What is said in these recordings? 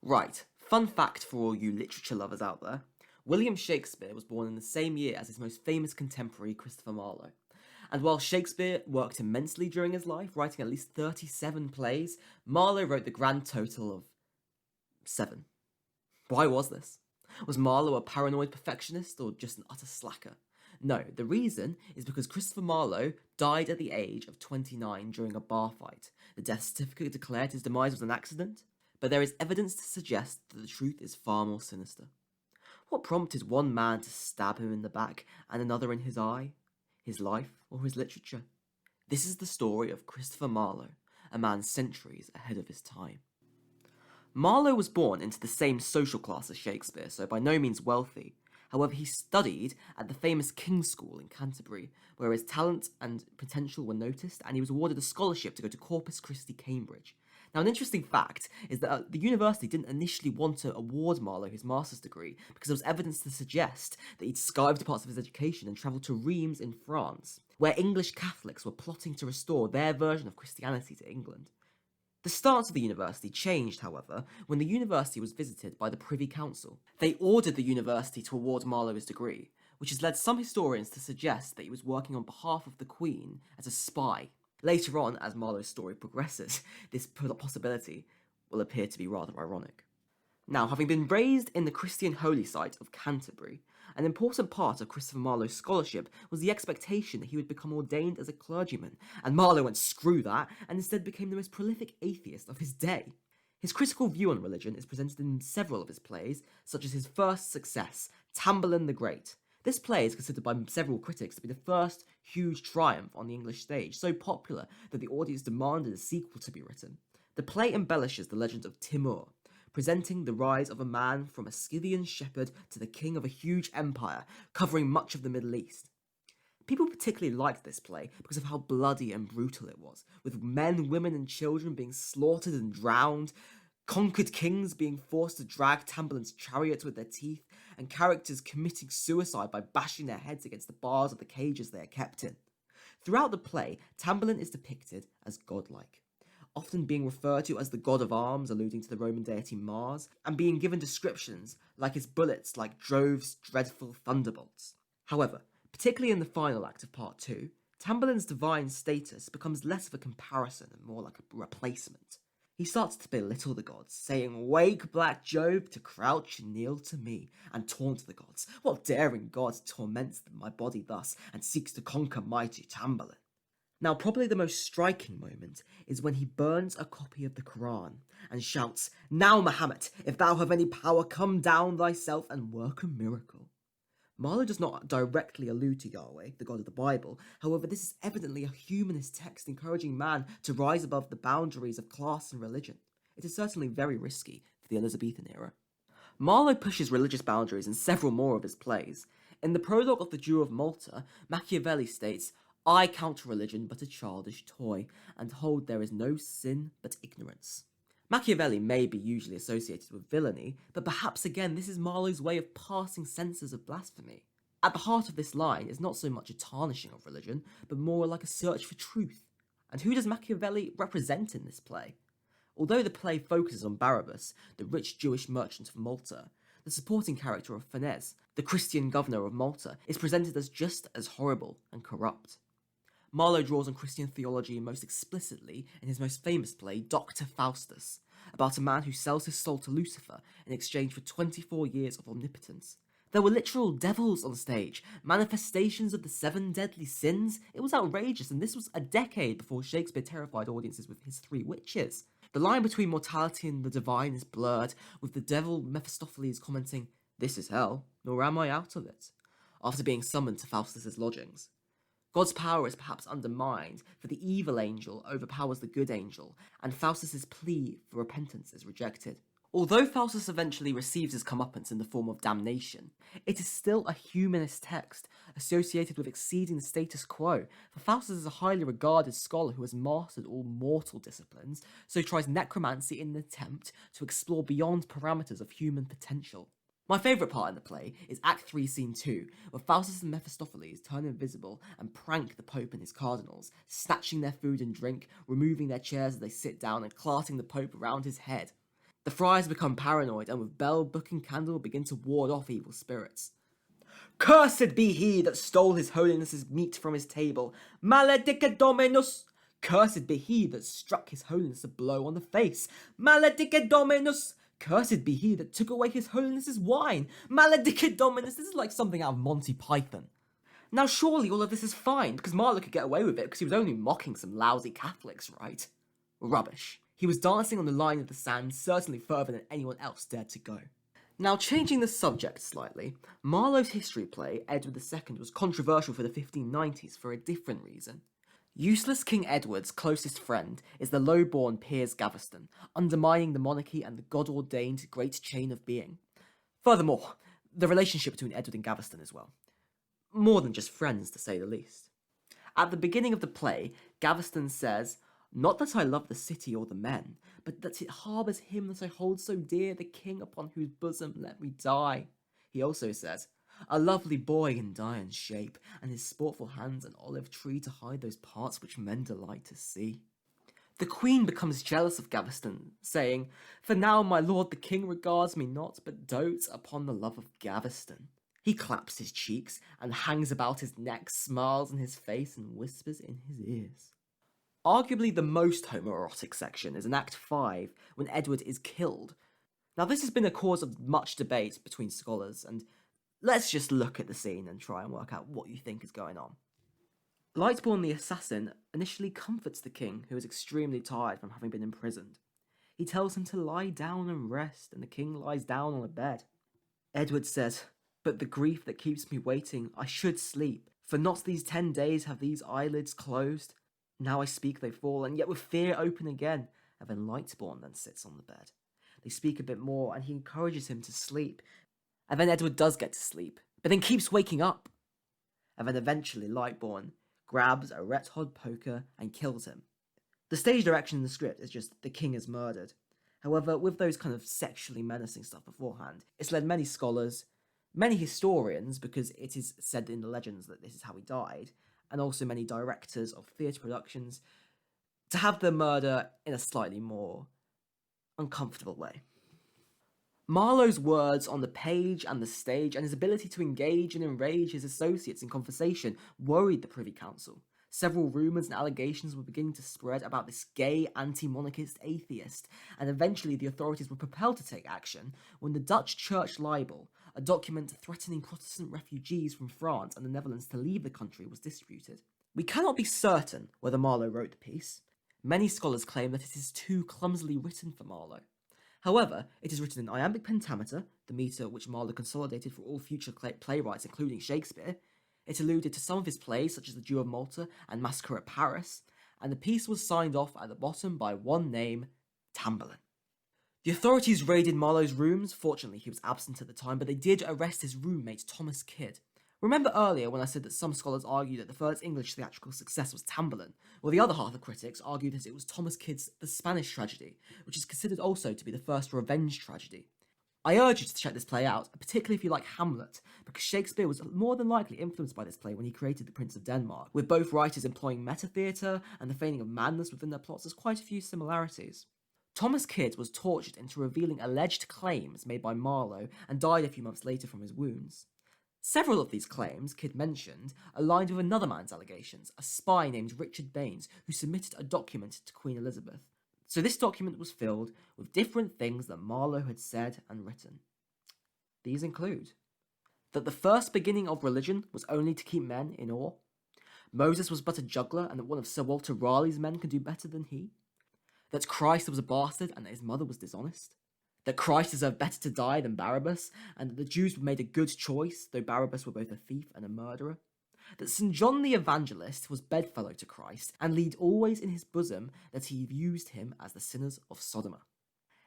Right, fun fact for all you literature lovers out there. William Shakespeare was born in the same year as his most famous contemporary, Christopher Marlowe. And while Shakespeare worked immensely during his life, writing at least 37 plays, Marlowe wrote the grand total of 7. Why was this? Was Marlowe a paranoid perfectionist or just an utter slacker? No, the reason is because Christopher Marlowe died at the age of 29 during a bar fight. The death certificate declared his demise was an accident, but there is evidence to suggest that the truth is far more sinister. What prompted one man to stab him in the back and another in his eye? His life or his literature? This is the story of Christopher Marlowe, a man centuries ahead of his time. Marlowe was born into the same social class as Shakespeare, so by no means wealthy. However, he studied at the famous King's School in Canterbury, where his talent and potential were noticed, and he was awarded a scholarship to go to Corpus Christi, Cambridge. Now, an interesting fact is that the university didn't initially want to award Marlowe his master's degree because there was evidence to suggest that he'd skived parts of his education and travelled to Reims in France, where English Catholics were plotting to restore their version of Christianity to England. The stance of the university changed, however, when the university was visited by the Privy Council. They ordered the university to award Marlowe his degree, which has led some historians to suggest that he was working on behalf of the Queen as a spy. Later on, as Marlowe's story progresses, this possibility will appear to be rather ironic. Now, having been raised in the Christian holy site of Canterbury, an important part of Christopher Marlowe's scholarship was the expectation that he would become ordained as a clergyman, and Marlowe went screw that, and instead became the most prolific atheist of his day. His critical view on religion is presented in several of his plays, such as his first success, Tamburlaine the Great. This play is considered by several critics to be the first huge triumph on the English stage, so popular that the audience demanded a sequel to be written. The play embellishes the legend of Timur, presenting the rise of a man from a Scythian shepherd to the king of a huge empire, covering much of the Middle East. People particularly liked this play because of how bloody and brutal it was, with men, women, and children being slaughtered and drowned, conquered kings being forced to drag Tamburlaine's chariot with their teeth, and characters committing suicide by bashing their heads against the bars of the cages they are kept in. Throughout the play, Tamburlaine is depicted as godlike, often being referred to as the god of arms, alluding to the Roman deity Mars, and being given descriptions like his bullets like Jove's dreadful thunderbolts. However, particularly in the final act of Part 2, Tamburlaine's divine status becomes less of a comparison and more like a replacement. He starts to belittle the gods, saying, "Wake, black Jove, to crouch and kneel to me," and taunt the gods. What daring god torments my body thus, and seeks to conquer mighty Tamburlaine? Now, probably the most striking moment is when he burns a copy of the Quran and shouts, "Now, Muhammad, if thou have any power, come down thyself and work a miracle." Marlowe does not directly allude to Yahweh, the God of the Bible. However, this is evidently a humanist text encouraging man to rise above the boundaries of class and religion. It is certainly very risky for the Elizabethan era. Marlowe pushes religious boundaries in several more of his plays. In the prologue of The Jew of Malta, Machiavelli states, "I count religion but a childish toy, and hold there is no sin but ignorance." Machiavelli may be usually associated with villainy, but perhaps again this is Marlowe's way of passing censors of blasphemy. At the heart of this line is not so much a tarnishing of religion, but more like a search for truth. And who does Machiavelli represent in this play? Although the play focuses on Barabbas, the rich Jewish merchant of Malta, the supporting character of Phinez, the Christian governor of Malta, is presented as just as horrible and corrupt. Marlowe draws on Christian theology most explicitly in his most famous play, Dr. Faustus, about a man who sells his soul to Lucifer in exchange for 24 years of omnipotence. There were literal devils on stage, manifestations of the 7 deadly sins. It was outrageous, and this was a decade before Shakespeare terrified audiences with his 3 witches. The line between mortality and the divine is blurred, with the devil Mephistopheles commenting, "This is hell, nor am I out of it," after being summoned to Faustus's lodgings. God's power is perhaps undermined, for the evil angel overpowers the good angel, and Faustus's plea for repentance is rejected. Although Faustus eventually receives his comeuppance in the form of damnation, it is still a humanist text associated with exceeding the status quo, for Faustus is a highly regarded scholar who has mastered all mortal disciplines, so tries necromancy in an attempt to explore beyond parameters of human potential. My favourite part in the play is Act 3, Scene 2, where Faustus and Mephistopheles turn invisible and prank the Pope and his cardinals, snatching their food and drink, removing their chairs as they sit down and clarting the Pope around his head. The friars become paranoid and with bell, book and candle begin to ward off evil spirits. Cursed be he that stole his holiness's meat from his table. Maledicat Dominus. Cursed be he that struck his holiness a blow on the face. Maledicat Dominus. Cursed be he that took away his holiness's wine. Maledicat Dominus. This is like something out of Monty Python. Now surely all of this is fine, because Marlowe could get away with it because he was only mocking some lousy Catholics, right? Rubbish. He was dancing on the line of the sand, certainly further than anyone else dared to go. Now, changing the subject slightly, Marlowe's history play, Edward II, was controversial for the 1590s for a different reason. Useless King Edward's closest friend is the low-born Piers Gaveston, undermining the monarchy and the God-ordained great chain of being. Furthermore, the relationship between Edward and Gaveston as well. More than just friends, to say the least. At the beginning of the play, Gaveston says, "Not that I love the city or the men, but that it harbours him that I hold so dear, the king upon whose bosom let me die." He also says, "A lovely boy in Dian's shape, and his sportful hands an olive tree to hide those parts which men delight to see." The queen becomes jealous of Gaveston, saying, "For now my lord the king regards me not, but dotes upon the love of Gaveston." He claps his cheeks, and hangs about his neck, smiles in his face, and whispers in his ears. Arguably the most homoerotic section is in Act 5, when Edward is killed. Now this has been a cause of much debate between scholars, and let's just look at the scene and try and work out what you think is going on. Lightbourne the assassin initially comforts the king, who is extremely tired from having been imprisoned. He tells him to lie down and rest, and the king lies down on a bed. Edward says, "But the grief that keeps me waiting, I should sleep, for not these 10 days have these eyelids closed. Now I speak they fall, and yet with fear open again." And then Lightbourne then sits on the bed. They speak a bit more, and he encourages him to sleep. And then Edward does get to sleep, but then keeps waking up. And then eventually Lightbourne grabs a red-hot poker and kills him. The stage direction in the script is just the king is murdered. However, with those kind of sexually menacing stuff beforehand, it's led many scholars, many historians, because it is said in the legends that this is how he died, and also many directors of theatre productions, to have the murder in a slightly more uncomfortable way. Marlowe's words on the page and the stage, and his ability to engage and enrage his associates in conversation, worried the Privy Council. Several rumours and allegations were beginning to spread about this gay, anti-monarchist atheist, and eventually the authorities were propelled to take action when the Dutch Church Libel, a document threatening Protestant refugees from France and the Netherlands to leave the country, was distributed. We cannot be certain whether Marlowe wrote the piece. Many scholars claim that it is too clumsily written for Marlowe. However, it is written in iambic pentameter, the meter which Marlowe consolidated for all future playwrights, including Shakespeare. It alluded to some of his plays, such as The Jew of Malta and Massacre at Paris, and the piece was signed off at the bottom by one name, Tamburlaine. The authorities raided Marlowe's rooms. Fortunately, he was absent at the time, but they did arrest his roommate, Thomas Kidd. Remember earlier when I said that some scholars argue that the first English theatrical success was Tamburlaine? Well, the other half of critics argued that it was Thomas Kidd's The Spanish Tragedy, which is considered also to be the first revenge tragedy. I urge you to check this play out, particularly if you like Hamlet, because Shakespeare was more than likely influenced by this play when he created The Prince of Denmark, with both writers employing meta-theatre and the feigning of madness within their plots. There's quite a few similarities. Thomas Kidd was tortured into revealing alleged claims made by Marlowe and died a few months later from his wounds. Several of these claims Kidd mentioned aligned with another man's allegations, a spy named Richard Baines, who submitted a document to Queen Elizabeth. So this document was filled with different things that Marlowe had said and written. These include that the first beginning of religion was only to keep men in awe, Moses was but a juggler and that one of Sir Walter Raleigh's men could do better than he, that Christ was a bastard and that his mother was dishonest, that Christ deserved better to die than Barabbas, and that the Jews made a good choice, though Barabbas were both a thief and a murderer, that St. John the Evangelist was bedfellow to Christ, and lead always in his bosom that he used him as the sinners of Sodom.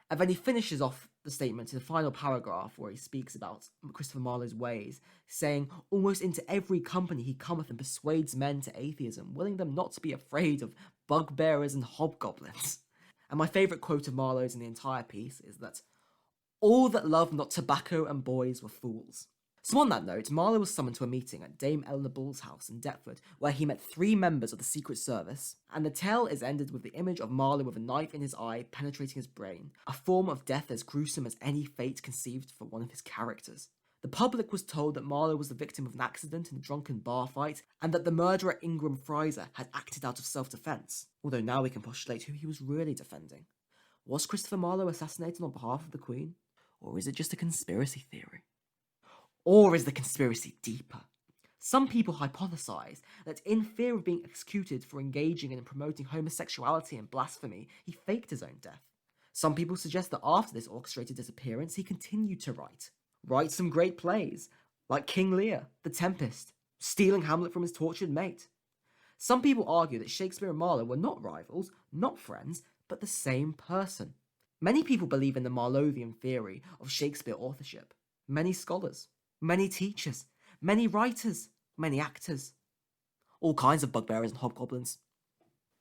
And then he finishes off the statement in the final paragraph where he speaks about Christopher Marlowe's ways, saying, "Almost into every company he cometh and persuades men to atheism, willing them not to be afraid of bugbearers and hobgoblins." And my favourite quote of Marlowe's in the entire piece is that, "All that love not tobacco and boys were fools." So on that note, Marlowe was summoned to a meeting at Dame Eleanor Bull's house in Deptford, where he met 3 members of the Secret Service, and the tale is ended with the image of Marlowe with a knife in his eye penetrating his brain, a form of death as gruesome as any fate conceived for one of his characters. The public was told that Marlowe was the victim of an accident in a drunken bar fight, and that the murderer Ingram Fraser had acted out of self-defense, although now we can postulate who he was really defending. Was Christopher Marlowe assassinated on behalf of the Queen? Or is it just a conspiracy theory? Or is the conspiracy deeper? Some people hypothesize that in fear of being executed for engaging in and promoting homosexuality and blasphemy, he faked his own death. Some people suggest that after this orchestrated disappearance, he continued to write some great plays, like King Lear, The Tempest, stealing Hamlet from his tortured mate. Some people argue that Shakespeare and Marlowe were not rivals, not friends, but the same person. Many people believe in the Marlowean theory of Shakespeare authorship. Many scholars, many teachers, many writers, many actors. All kinds of bugbears and hobgoblins.